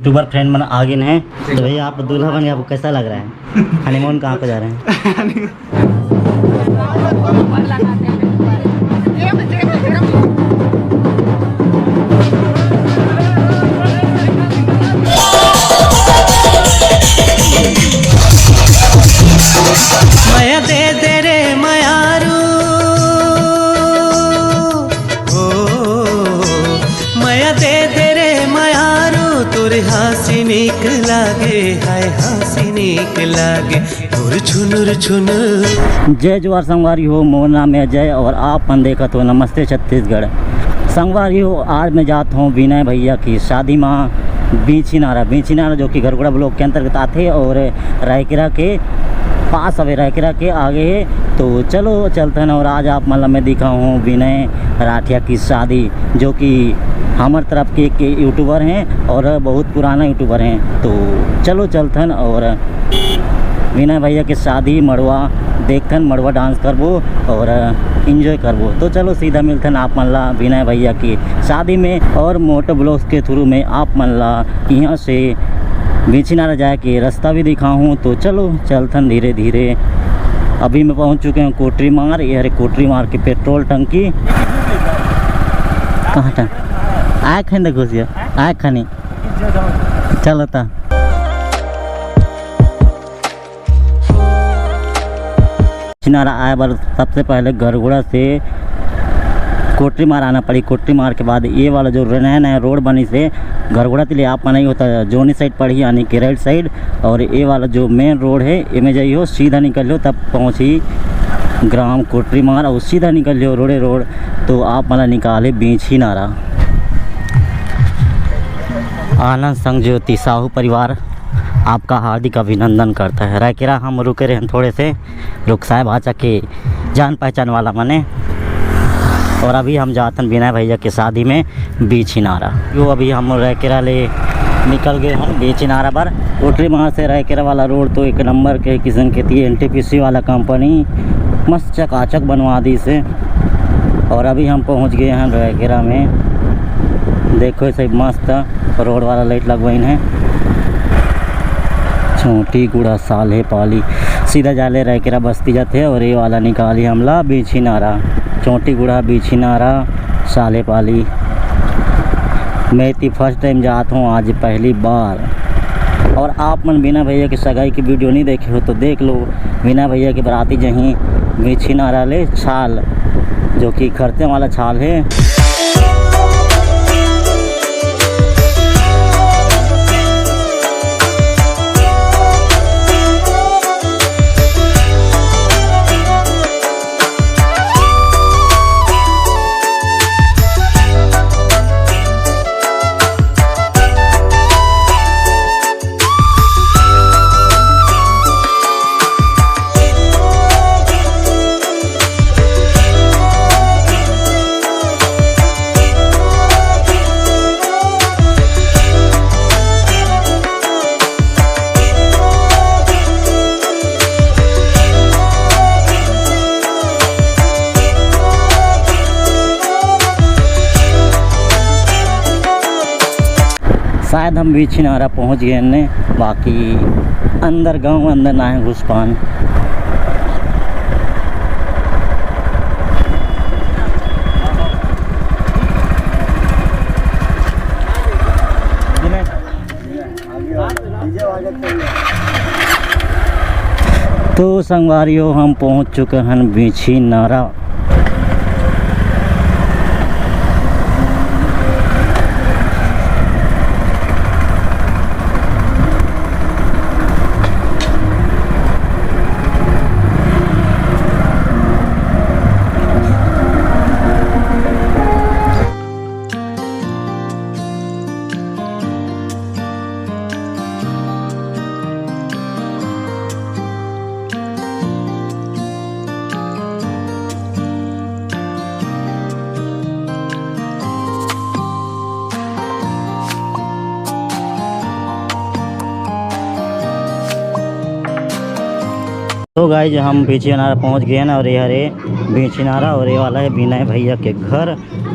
YouTuber friend मन आगे हैं तो भैया आप दूल्हा बन गए, आपको कैसा लग रहा है? हनीमून कहाँ पे जा रहे हैं? माया दे दे रे मायारू, माया दे दे रे मायारू, तोर हासी नीक लागे, हाय हासी नीक लागे, तोर छुनुर छुनुर। जय जोहार संगवारी हो, मोर नाम है अजय और आप मन देखा तो नमस्ते छत्तीसगढ़। संगवारी हो, आज मैं जाता हूँ विनय भैया की शादी में बीछीनारा जो कि घरगुड़ा ब्लॉक के अंतर्गत आते और रायकेरा के पास अवे रायकेरा के आगे है। तो चलो चलते हैं और आज आप मतलब मैं दिखा हूँ विनय राठिया की शादी, जो कि हमारे तरफ के यूट्यूबर हैं और बहुत पुराना यूट्यूबर हैं। तो चलो चलते हैं और विनय भैया की शादी मड़वा देखते हैं, मड़वा डांस करबो और इन्जॉय करबो। तो चलो सीधा मिलते हैं आप मल्ला विनय भैया की शादी में और मोटो ब्लॉग्स के थ्रू में आप मल्ला यहाँ से बीछीनारा जाए के रास्ता भी दिखा हूँ। तो चलो चलते हैं धीरे धीरे। अभी मैं पहुँच चुके हैं कोटरी मार, ये है कोटरी मार की पेट्रोल टंकी। कहाँ था आए खाने घुसिया आए खानी चलो था। बीछीनारा आए बार सबसे पहले घरगुड़ा से कोटरी मार आना पड़ी। कोटरी मार के बाद ये वाला जो नया रोड बनी से घरगुड़ा के लिए आप नहीं होता जोनी साइड पड़ी यानी कि राइट साइड, और ये वाला जो मेन रोड है इमें जाइयो सीधा निकल लो तब पहुँची ग्राम कोटरी मार और सीधा निकल लो रोड। तो आप मतलब निकाले बीछीनारा। आनंद संघ ज्योति साहू परिवार आपका हार्दिक अभिनंदन करता है। रायकेरा हम रुके रहे थोड़े से, रुक साहेब भाचा के जान पहचान वाला मने, और अभी हम जाते हैं विनय भैया की शादी में बीछीनारा। जो अभी हम रायकेरा ले निकल गए हैं बीछीनारा पर। कोटरी मार से रायकेरा वाला रोड तो एक नंबर के किस्म के थी, NTPC वाला कंपनी मस्त चकाचक बनवा दी से। और अभी हम पहुंच गए हैं रायकेरा में। देखो इसे मस्त रोड वाला लाइट लगवाइन है। छोटी गुड़ा साले पाली सीधा जाले रायकेरा बस्ती जाते हैं और ये वाला निकाली हमला बीछीनारा। छोटी गुड़ा बीछीनारा साले पाली। मैं इतनी फर्स्ट टाइम जाता हूँ आज पहली बार। और आप मन विनय भैया की सगाई की वीडियो नहीं देखे हो तो देख लो। विनय भैया की बराती जहीं बीछीनारा ले छाल, जो कि खर्चे वाला छाल है। शायद हम बीछीनारा पहुंच गए ने, बाकी अंदर गांव अंदर ना है घुसपान। तो संगवारियों हम पहुंच चुके हैं बीछीनारा। तो गाइज हम बीछीनारा पहुंच गए ना, और ये हरे बीछीनारा और ये वाला है विनय भैया के घर।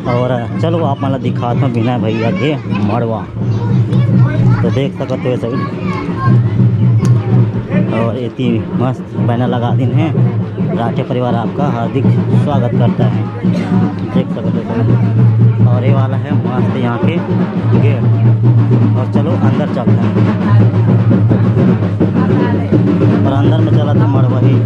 और चलो आप मतलब दिखाता हूँ विनय भैया के मड़वा। तो देख सकते हो सभी। और इतनी मस्त बैनर लगा दिन है, राठे परिवार आपका हार्दिक स्वागत करता है, देख सकते हो। और ये वाला है मस्त यहाँ के गेट। और चलो अंदर चलते हैं। और अंदर में चला था मड़वही।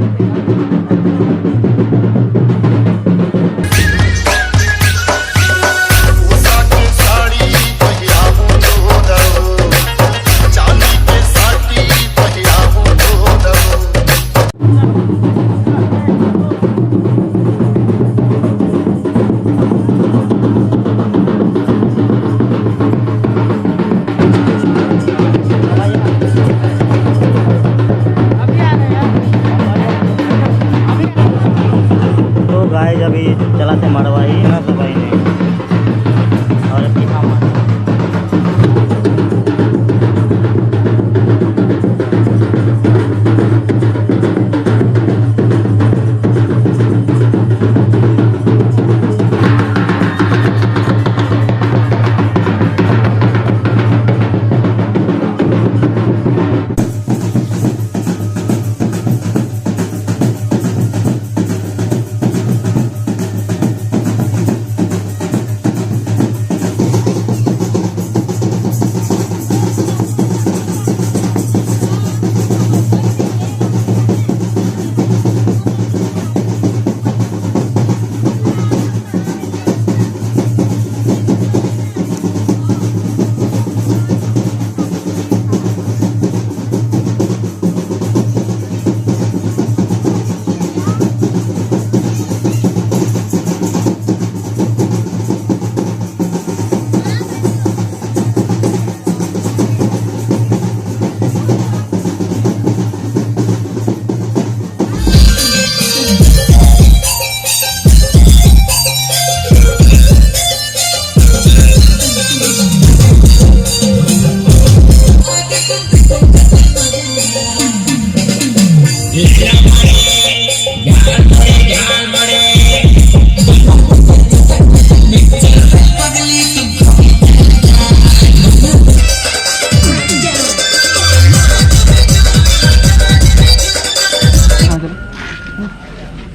गाइस अभी चला थे मड़वाई ना तो भाई ने और अभी हम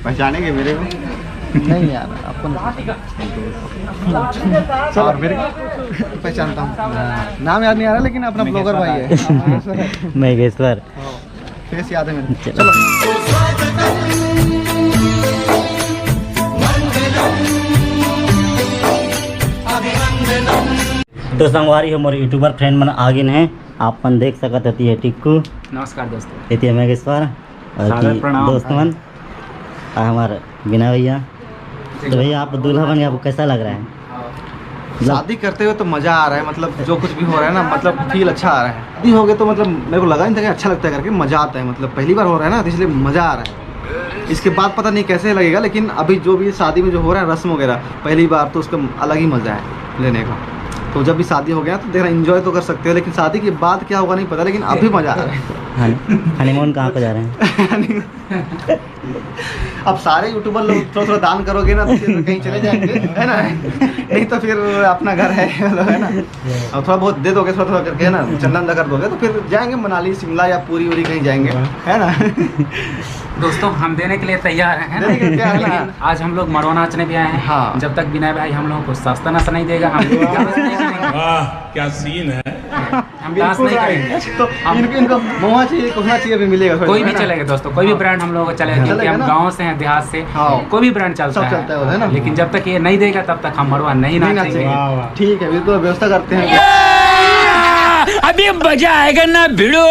पहचानेंगे मेरे को? नहीं यार आपको चलो मेरे को पहचानता हूँ, नाम याद नहीं आ रहा लेकिन अपना ब्लॉगर भाई है। मेघेश्वर फेस याद है मेरे को। चलो। तो संगवारी हमारे यूट्यूबर फ्रेंड मन आगे हैं, आपन देख सकत होती है टिक्कू। नमस्कार दोस्तों। इति मेघेश्वर और दोस्त मन हमारे बिना भैया। तो भैया आप दूल्हा बन गए, आपको कैसा लग रहा है? शादी करते हुए तो मज़ा आ रहा है, मतलब जो कुछ भी हो रहा है ना, मतलब फील अच्छा आ रहा है। शादी हो गए तो मतलब मेरे को लगा नहीं था कि अच्छा लगता है करके, मज़ा आता है। मतलब पहली बार हो रहा है ना, तो इसलिए मज़ा आ रहा है। इसके बाद पता नहीं कैसे लगेगा, लेकिन अभी जो भी शादी में जो हो रहा है रस्म वगैरह पहली बार, तो उसका अलग ही मज़ा है लेने का। तो जब भी शादी हो गया तो देखना एंजॉय तो कर सकते हो, लेकिन शादी के बाद क्या होगा नहीं पता, लेकिन अभी मज़ा आ रहा है। हनीमून कहाँ पे जा रहे हैं? अब सारे यूट्यूबर लोग थोड़ा थोड़ा दान करोगे ना तो फिर कहीं चले जाएंगे, है ना? नहीं तो फिर अपना घर है ना? और थोड़ा बहुत दे दोगे थोड़ा थोड़ा करके, है ना, चंदन कर दोगे तो फिर जाएंगे मनाली, शिमला या पूरी वूरी कहीं जाएंगे, है ना? दोस्तों हम देने के लिए तैयार हैं, देने के लिए तैयार हैं। लेकिन आज हम लोग मड़वा नाचने भी आए हैं। हाँ। जब तक विनय भाई हम लोगों को सस्ता नाच नहीं देगा, हम लोग डांस नहीं करेंगे। वाह क्या सीन है। हम डांस नहीं करेंगे। तो इनको महुआ चाहिए, कुछना चाहिए, भी मिलेगा कोई भी चलेगा दोस्तों, कोई भी ब्रांड हम लोगों को चलेगा, क्योंकि चलेगा हम ना? गाँव से हैं, देहात से, हाँ। कोई भी ब्रांड चलता सब चलता है ना? लेकिन जब तक ये नहीं देगा तब तक हम मड़वा नहीं नाचेंगे। ठीक है, बिल्कुल व्यवस्था करते हैं। अभी मजा आएगा ना भिड़ो।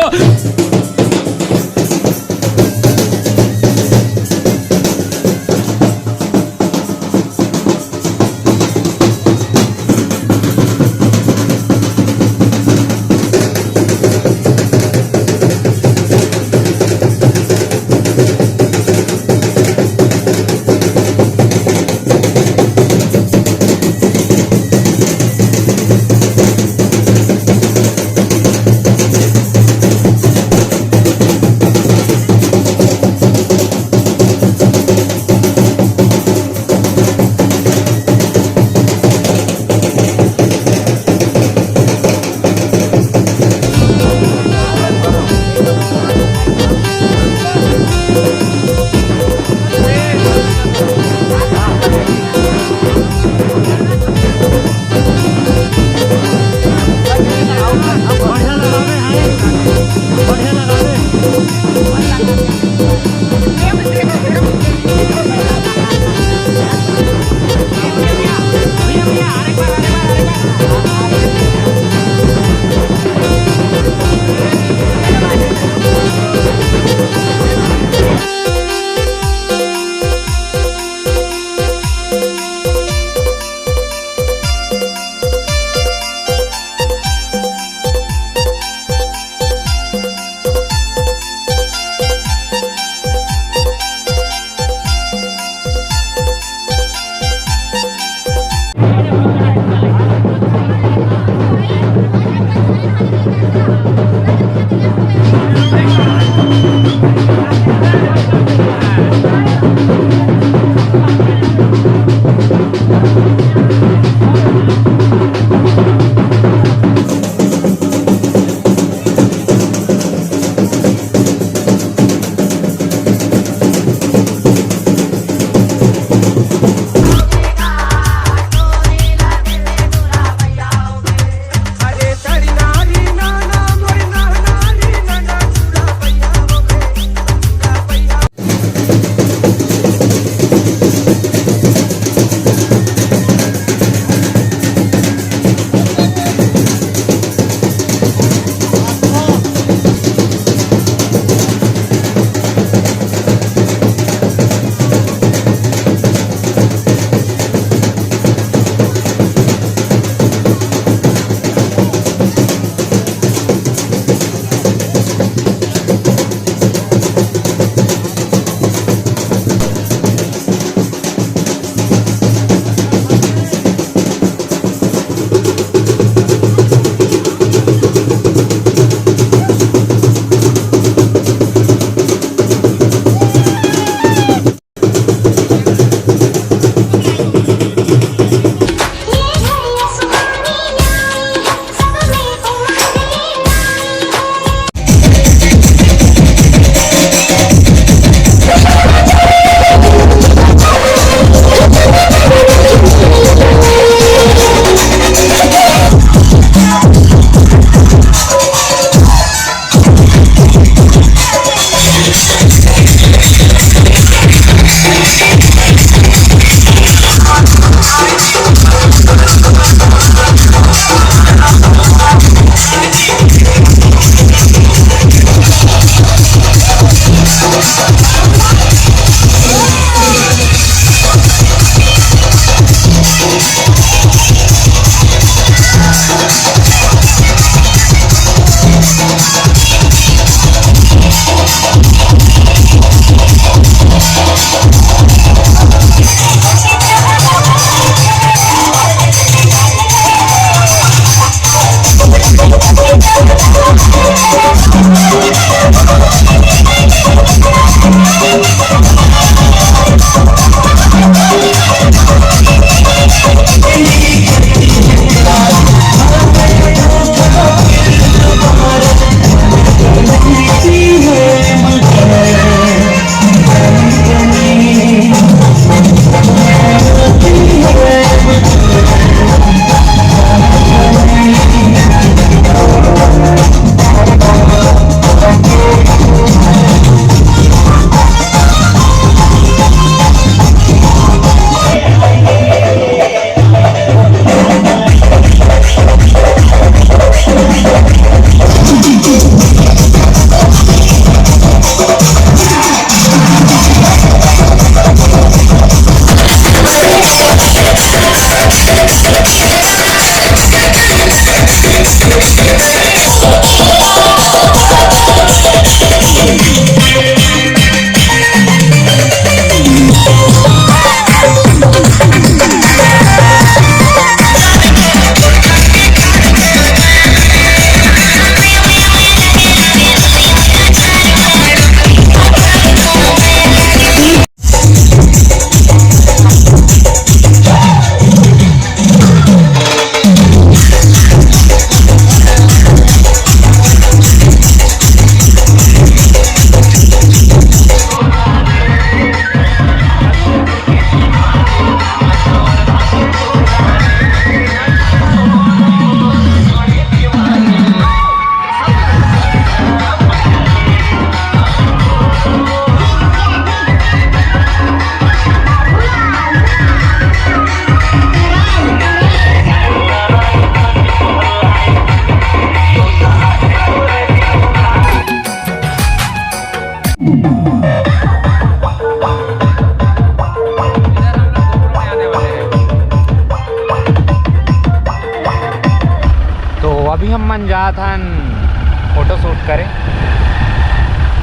फोटो शूट करें।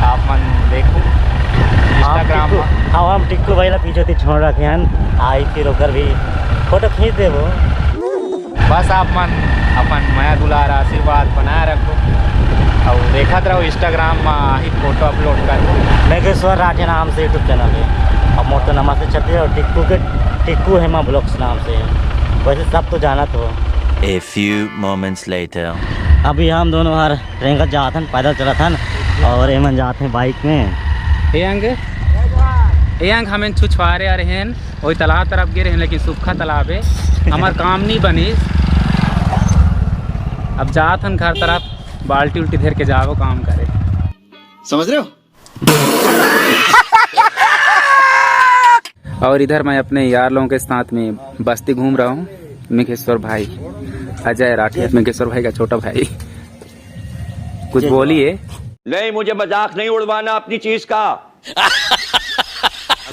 आप मन देखो इंस्टाग्राम में। हाँ हम टिक्कू भाई ला पीछे थी छोड़ रखे हैं आई फिर होकर भी फोटो खींच दे वो। बस आप मन अपन माया दुलार आशीर्वाद बनाए रखो और देखत रहो इंस्टाग्राम में ही फोटो अपलोड कर। मेघेश्वर राठे नाम से यूट्यूब चैनल है और मोर तो नमस्ते छत्तीसगढ़ और टिक्कू हेमा ब्लॉग्स नाम से है। वैसे सब तो जाना तो। A few moments later. अभी हम दोनों हर रेंगत जाते हैं पैदल चला था और एमन जाते हैं बाइक में। एंग हमें छुछवारे आ रहे हैं वही तालाब तरफ गिरे हैं लेकिन सूखा तालाब है हमार काम नहीं बनी। अब जात हन घर तरफ बाल्टी उल्टी धेर के जाओ काम करे। समझ रहे हो? और इधर मैं अपने यार लोगों के साथ में बस्ती घूम रहा हूँ। मेघेश्वर भाई अजय राठी मेघेश्वर भाई का छोटा भाई कुछ बोलिए। नहीं मुझे मजाक नहीं उड़वाना अपनी चीज का।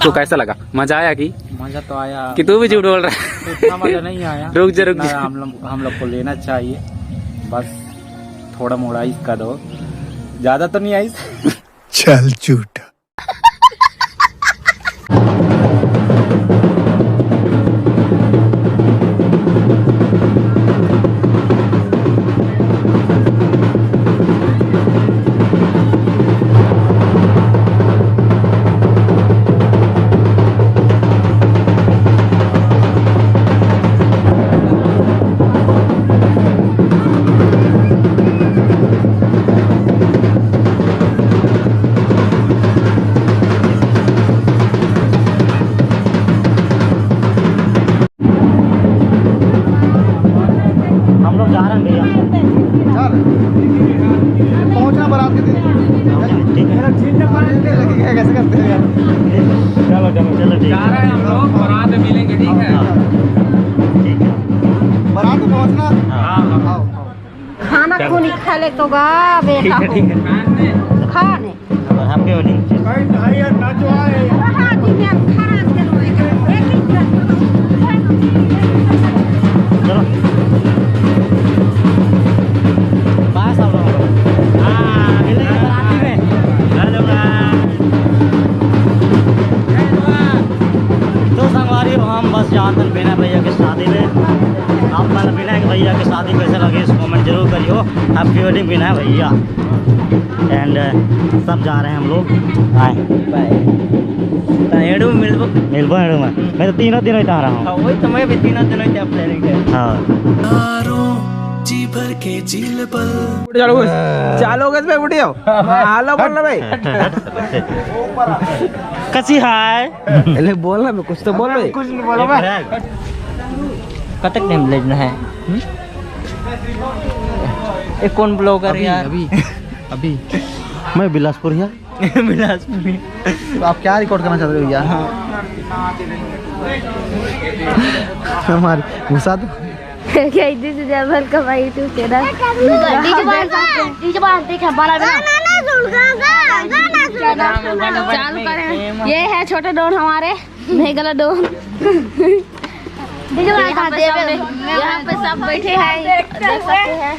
तो कैसा लगा? मजा आया कि? मजा तो आया कि तू भी झूठ बोल रहा है? उतना मजा नहीं आया। रुक जा। हम लोग को लेना चाहिए बस थोड़ा मोड़ा इसका दो ज्यादा तो नहीं आई। चल झूठा। पहुंचना बारात के दिन। कैसे करते हैं यार? चलो ठीक जा रहे हैं हम लोग बारात में मिलेंगे। ठीक है बारात में पहुंचना। हाँ खाना खूनी खा ले तो गा बेटा हो खाने हैप्पी होली। चलो बाय सब लोग। मिलेंगे बाराती में। तो संगवारी हम बस जाते हैं बिना भैया की शादी में। आप मन बिना भैया की शादी कैसे लगे इस कमेंट जरूर करियो। हैप्पी वेडिंग बिना भैया एंड सब जा रहे हैं हम लोग। एडू मिलबो एडू में मैं तो तीनों दिनों आ रहा हूँ। वही तो मैं भी तीनों दिनों क्या प्लानिंग है। हाँ जी भर के झील पर चालो गज पे बुढ़ियो हेलो बोल ना भाई कसी हाय पहले बोलना मैं कुछ तो बोल भाई। कुछ नहीं बोला मैं। कतक टाइम लेना है एक कौन ब्लॉगर है यार? अभी मैं बिलासपुर या बिलासपुर। तो आप क्या रिकॉर्ड करना चाहते हो भैया? हमारे घुसा दो। This is welcome my YouTube channel. चालू करें। ये है छोटे डोन हमारे मेघला डोन। यहाँ पे सब बैठे हैं देख सकते हैं।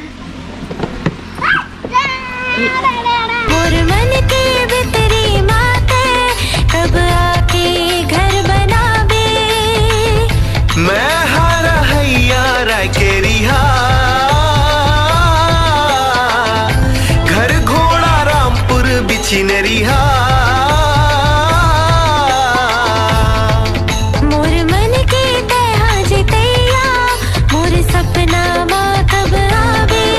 और मन के भीतरी माते कब आके घर बनावे। मैं हारा हैया के रिहा घर घोड़ा रामपुर बिछी न रिहा।